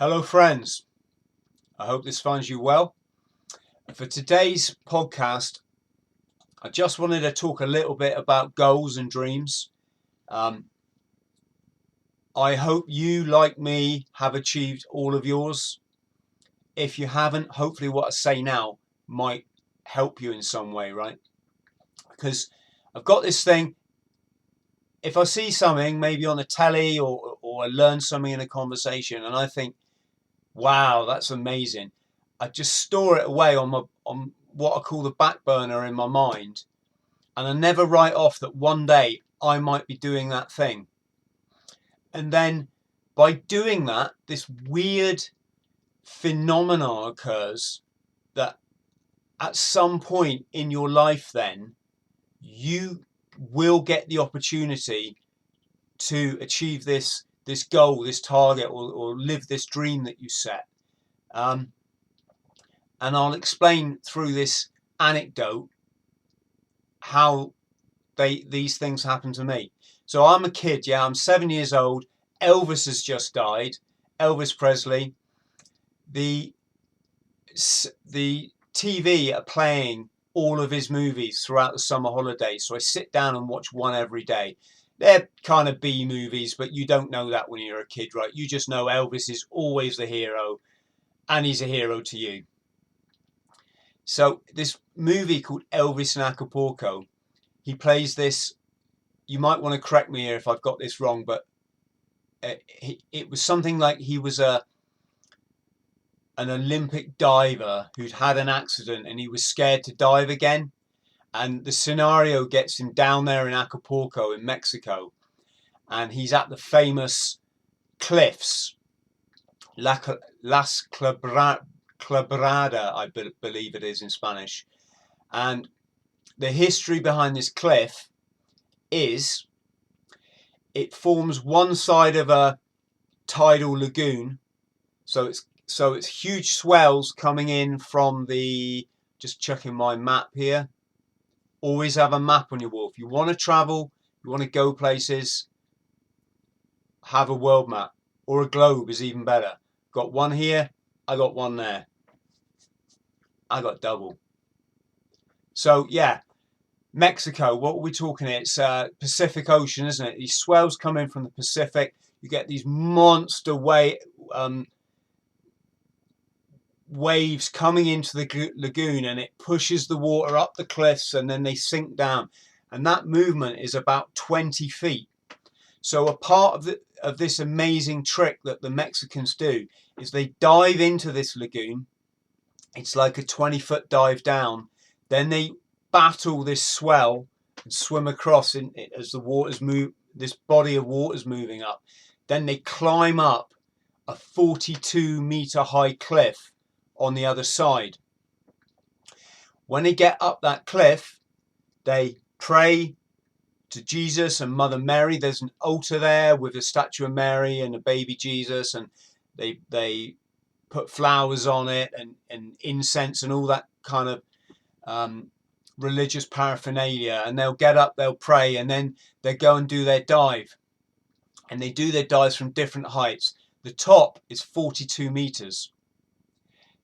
Hello friends, I hope this finds you well. For today's podcast, I just wanted to talk a little bit about goals and dreams. I hope you, like me, have achieved all of yours. If you haven't, hopefully what I say now might help you in some way, right? Because I've got this thing, if I see something maybe on the telly or I learn something in a conversation and I think, wow, that's amazing, I just store it away on what I call the back burner in my mind, and I never write off that one day I might be doing that thing. And then by doing that, this weird phenomenon occurs that at some point in your life then you will get the opportunity to achieve this goal, this target, or live this dream that you set. And I'll explain through this anecdote how these things happen to me. So I'm a kid, yeah, I'm 7 years old. Elvis has just died, Elvis Presley. The TV are playing all of his movies throughout the summer holidays, so I sit down and watch one every day. They're kind of B movies, but you don't know that when you're a kid, right? You just know Elvis is always the hero, and he's a hero to you. So this movie called Elvis and Acapulco, he plays this, you might want to correct me here if I've got this wrong, but it was something like he was an Olympic diver who'd had an accident and he was scared to dive again. And the scenario gets him down there in Acapulco in Mexico, and he's at the famous cliffs, Las Quebrada, I believe it is in Spanish. And the history behind this cliff is it forms one side of a tidal lagoon, so it's huge swells coming in from the, just checking my map here, always have a map on your wall. If you want to travel, you want to go places, have a world map, or a globe is even better. Got one here, I got one there, I got double. So yeah, Mexico, what are we talking here? It's Pacific Ocean, isn't it? These swells come in from the Pacific. You get these monster waves coming into the lagoon, and it pushes the water up the cliffs, and then they sink down. And that movement is about 20 feet. So a part of this amazing trick that the Mexicans do is they dive into this lagoon. It's like a 20-foot dive down. Then they battle this swell and swim across as the waters move, this body of water's moving up. Then they climb up a 42-meter high cliff on the other side. When they get up that cliff, they pray to Jesus and Mother Mary. There's an altar there with a statue of Mary and a baby Jesus, and they put flowers on it and incense and all that kind of religious paraphernalia, and they'll get up, they'll pray, and then they go and do their dive. And they do their dives from different heights. The top is 42 meters.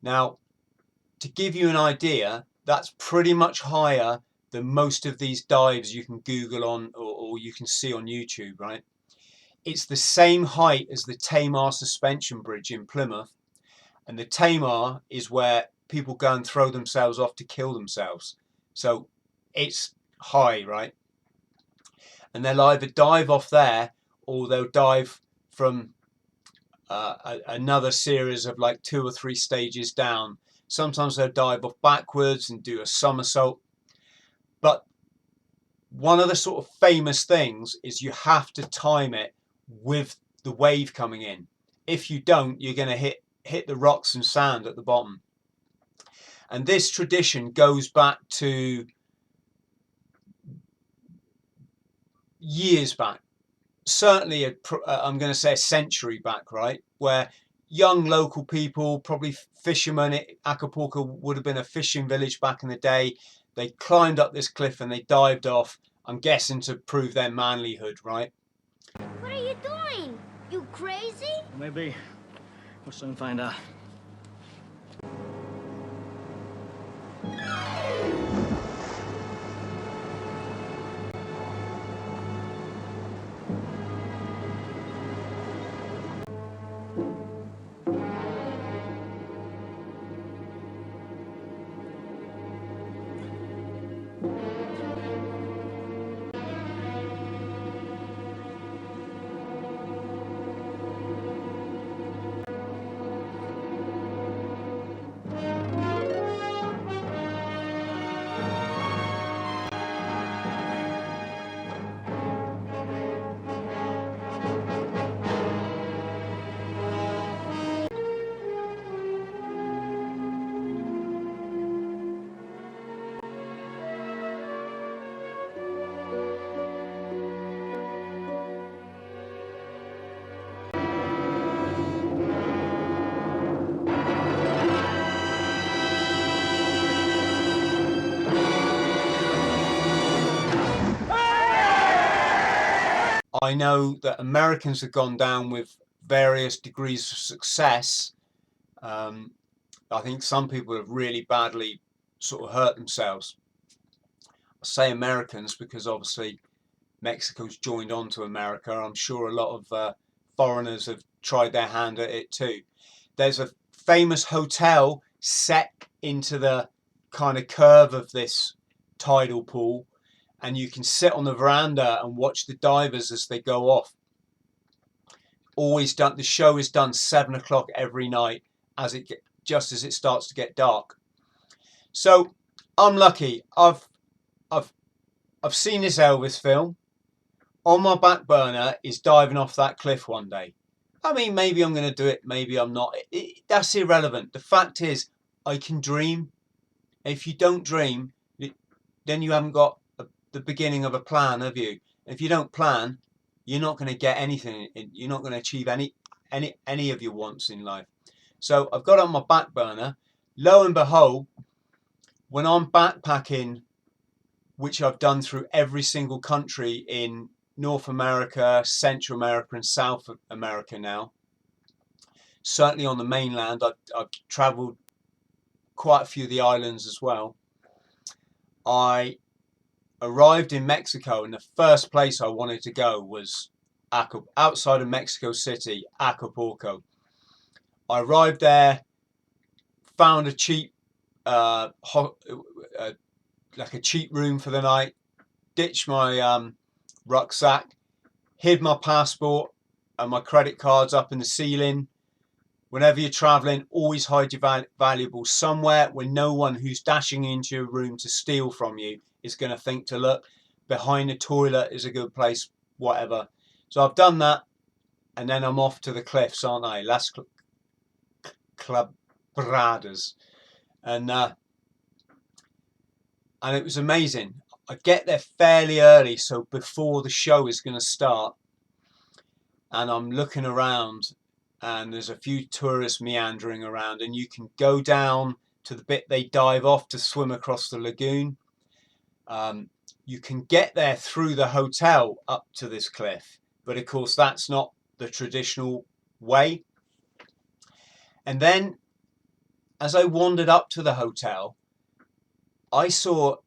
Now, to give you an idea, that's pretty much higher than most of these dives you can Google on or you can see on YouTube, right? It's the same height as the Tamar suspension bridge in Plymouth. And the Tamar is where people go and throw themselves off to kill themselves. So it's high, right? And they'll either dive off there, or they'll dive from another series of like 2 or 3 stages down. Sometimes they'll dive off backwards and do a somersault. But one of the sort of famous things is you have to time it with the wave coming in. If you don't, you're going to hit the rocks and sand at the bottom. And this tradition goes back to years back, certainly I'm going to say a century back, right, where young local people, probably fishermen, Acapulco would have been a fishing village back in the day, they climbed up this cliff and they dived off, I'm guessing to prove their manlyhood, right? What are you doing? You crazy? Maybe We'll soon find out. I know that Americans have gone down with various degrees of success. I think some people have really badly sort of hurt themselves. I say Americans because obviously Mexico's joined on to America. I'm sure a lot of foreigners have tried their hand at it too. There's a famous hotel set into the kind of curve of this tidal pool, and you can sit on the veranda and watch the divers as they go off. Always done. The show is done 7 o'clock every night, just as it starts to get dark. So I'm lucky. I've seen this Elvis film. On my back burner is diving off that cliff one day. I mean, maybe I'm going to do it, maybe I'm not. That's irrelevant. The fact is, I can dream. If you don't dream, then you haven't got the beginning of a plan, have you? If you don't plan, you're not going to get anything. You're not going to achieve any of your wants in life. So I've got it on my back burner. Lo and behold, when I'm backpacking, which I've done through every single country in North America, Central America and South America now, certainly on the mainland, I've travelled quite a few of the islands as well. I arrived in Mexico, and the first place I wanted to go was outside of Mexico City, Acapulco. I arrived there, found a cheap like a cheap room for the night, ditched my rucksack, hid my passport and my credit cards up in the ceiling. Whenever you're traveling, always hide your valuables somewhere where no one who's dashing into your room to steal from you is going to think to look. Behind the toilet is a good place, whatever. So I've done that, and then I'm off to the cliffs, aren't I? Las Clabradas. And it was amazing. I get there fairly early, so before the show is going to start, and I'm looking around, and there's a few tourists meandering around, and you can go down to the bit they dive off to swim across the lagoon. You can get there through the hotel up to this cliff, but of course that's not the traditional way. And then as I wandered up to the hotel, I saw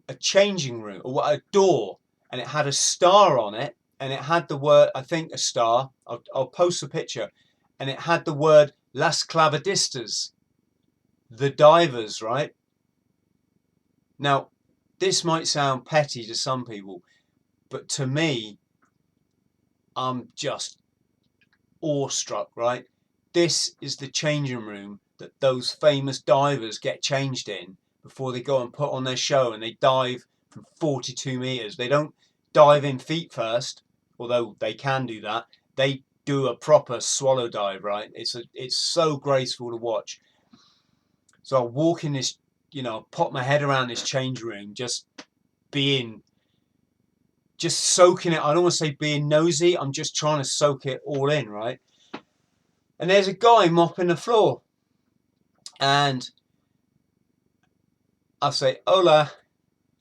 a changing room, or a door, and it had a star on it, and it had the word, I think a star, I'll post a picture, and it had the word Las Clavadistas, the divers, right? Now, this might sound petty to some people, but to me, I'm just awestruck, right? This is the changing room that those famous divers get changed in before they go and put on their show, and they dive from 42 meters. They don't dive in feet first, although they can do that. They do a proper swallow dive, right? It's so graceful to watch. So I walk in this, pop my head around this change room, just soaking it. I don't want to say being nosy. I'm just trying to soak it all in, right? And there's a guy mopping the floor, and I say, "Hola."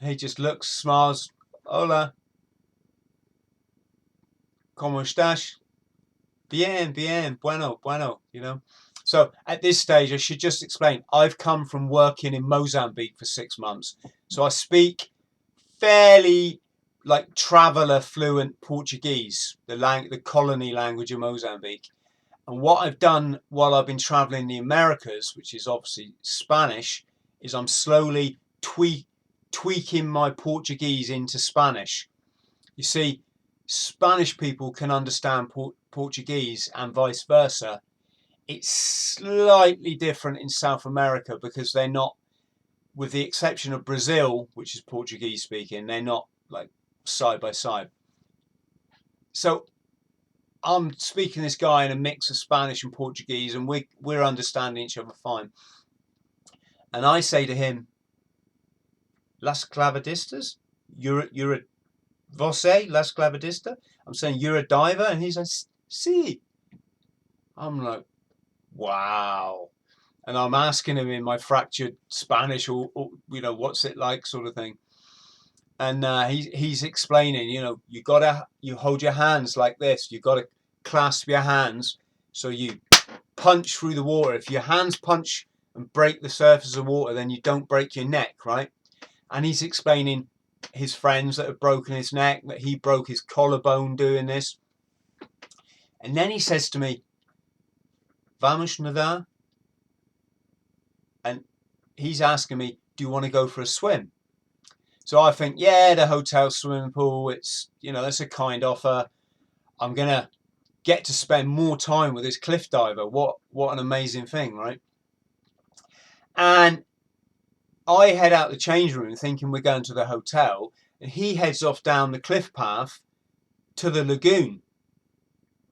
He just looks, smiles. "Hola. ¿Cómo estás?" bien, bueno, bueno, you know. So at this stage, I should just explain, I've come from working in Mozambique for 6 months. So I speak fairly like traveller fluent Portuguese, the colony language of Mozambique. And what I've done while I've been traveling in the Americas, which is obviously Spanish, is I'm slowly tweaking my Portuguese into Spanish. You see, Spanish people can understand Portuguese and vice versa. It's slightly different in South America because they're not, with the exception of Brazil, which is Portuguese speaking, they're not like side by side. So I'm speaking to this guy in a mix of Spanish and Portuguese, and we're understanding each other fine. And I say to him, "Las clavadistas? You're a você, las clavadista?" I'm saying, "You're a diver?" And he's like, "Sí." I'm like, wow. And I'm asking him in my fractured Spanish, or you know, what's it like, sort of thing. And he's explaining, you know, you hold your hands like this. You gotta clasp your hands so you punch through the water. If your hands punch and break the surface of water, then you don't break your neck, right? And he's explaining his friends that have broken his neck, that he broke his collarbone doing this. And then he says to me, "Vamos nadar?" And he's asking me, "Do you want to go for a swim?" So I think, yeah, the hotel swimming pool, it's, you know, that's a kind offer. I'm going to get to spend more time with this cliff diver. What an amazing thing, right? And I head out the change room thinking we're going to the hotel, and he heads off down the cliff path to the lagoon.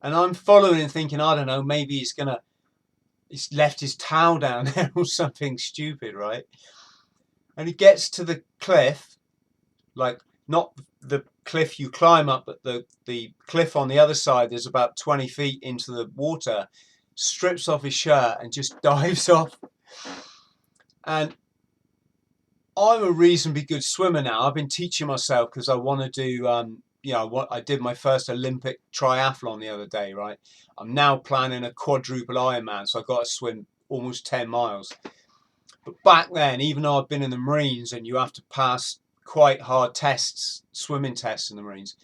And I'm following and thinking, I don't know, maybe he's left his towel down there or something stupid, right? And he gets to the cliff, like not the cliff you climb up, but the cliff on the other side. There's about 20 feet into the water, strips off his shirt and just dives off. And I'm a reasonably good swimmer now. I've been teaching myself because I want to do, you know, I did my first Olympic triathlon the other day, right? I'm now planning a quadruple Ironman, so I've got to swim almost 10 miles. But back then, even though I've been in the Marines and you have to pass quite hard tests, swimming tests in the Marines,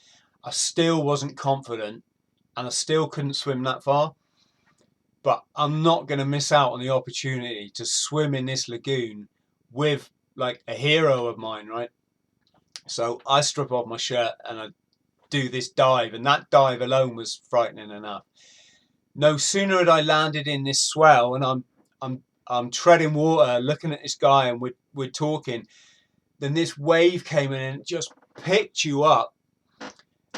I still wasn't confident and I still couldn't swim that far. But I'm not going to miss out on the opportunity to swim in this lagoon with like a hero of mine, right? So I strip off my shirt and I do this dive, and that dive alone was frightening enough. No sooner had I landed in this swell and I'm treading water, looking at this guy, and we're talking, then this wave came in and just picked you up,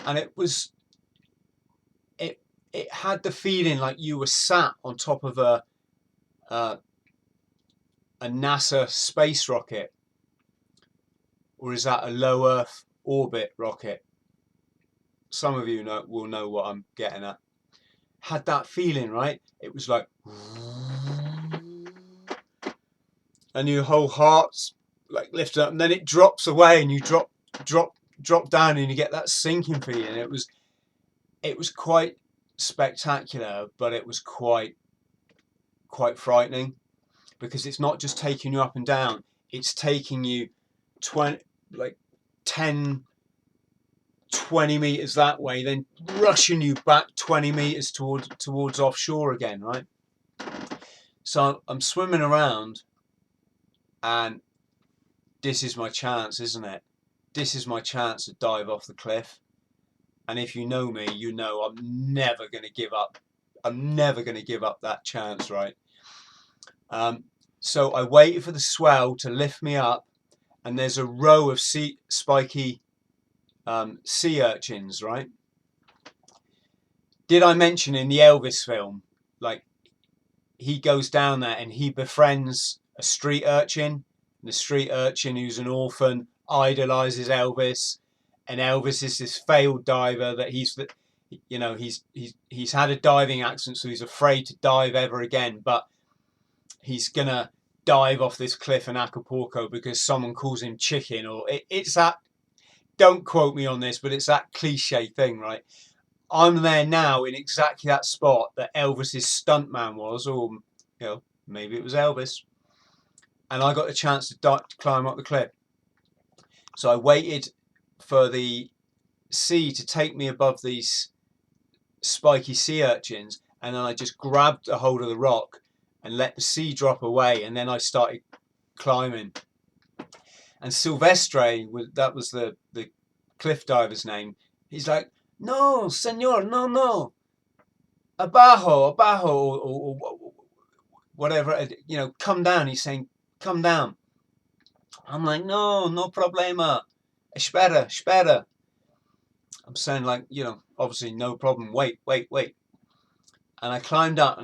and it had the feeling like you were sat on top of a NASA space rocket, or is that a low Earth orbit rocket? Some of you will know what I'm getting at. Had that feeling, right? It was like, and your whole heart's like lifted up, and then it drops away, and you drop down, and you get that sinking feeling. It was quite spectacular, but it was quite frightening, because it's not just taking you up and down, it's taking you 10, 20 meters that way, then rushing you back 20 meters towards offshore again, right? So I'm swimming around, and this is my chance, isn't it? This is my chance to dive off the cliff. And if you know me, you know I'm never going to give up. I'm never going to give up that chance, right? So I waited for the swell to lift me up, and there's a row of spiky sea urchins, right? Did I mention in the Elvis film, like, he goes down there and he befriends a street urchin, and the street urchin, who's an orphan, idolizes Elvis, and Elvis is this failed diver that he's had a diving accident, so he's afraid to dive ever again, but he's gonna dive off this cliff in Acapulco because someone calls him chicken, or it's that, don't quote me on this, but it's that cliche thing, right? I'm there now in exactly that spot that Elvis's stuntman was, or maybe it was Elvis, and I got the chance to climb up the cliff. So I waited for the sea to take me above these spiky sea urchins, and then I just grabbed a hold of the rock and let the sea drop away, and then I started climbing. And Silvestre, that was the cliff diver's name, he's like, "No, senor, no, abajo, or whatever, come down." He's saying, "Come down." I'm like, "No, no problema, espera." I'm saying, like, obviously no problem, wait. And I climbed up,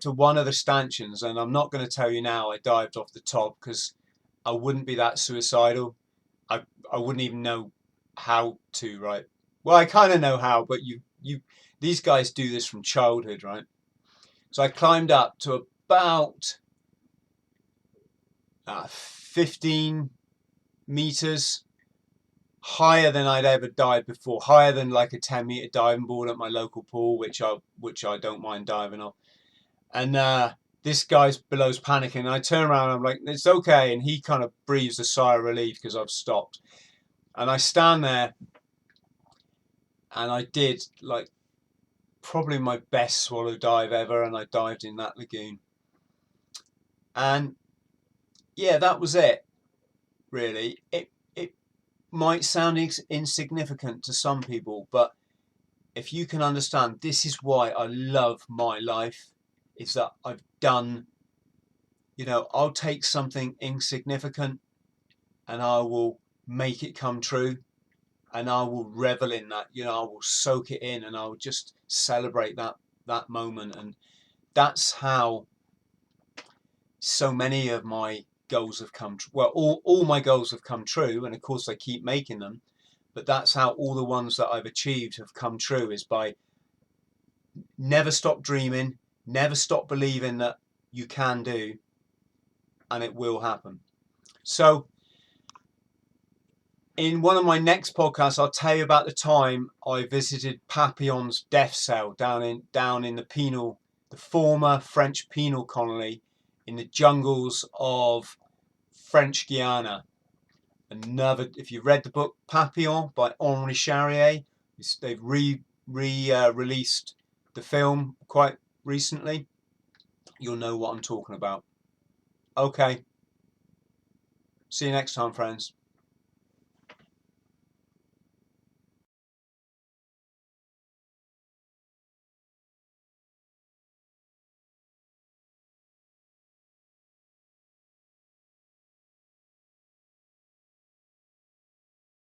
to one of the stanchions, and I'm not going to tell you now I dived off the top, because I wouldn't be that suicidal. I wouldn't even know how to, right? Well, I kind of know how, but these guys do this from childhood, right? So I climbed up to about 15 meters higher than I'd ever dived before, higher than like a 10-meter diving board at my local pool, which I don't mind diving off. And this guy's below's panicking, and I turn around and I'm like, "It's okay," and he kind of breathes a sigh of relief because I've stopped. And I stand there, and I did like probably my best swallow dive ever, and I dived in that lagoon. And yeah, that was it, really. It might sound insignificant to some people, but if you can understand, this is why I love my life, is that I've done, I'll take something insignificant and I will make it come true, and I will revel in that, I will soak it in, and I will just celebrate that moment. And that's how so many of my goals have come true. Well, all my goals have come true, and of course I keep making them, but that's how all the ones that I've achieved have come true, is by never stop dreaming, never stop believing that you can do, and it will happen. So in one of my next podcasts, I'll tell you about the time I visited Papillon's death cell down in the former French penal colony in the jungles of French Guiana. If you've read the book Papillon by Henri Charrier, they've released the film quite recently. You'll know what I'm talking about. Okay. See you next time, friends.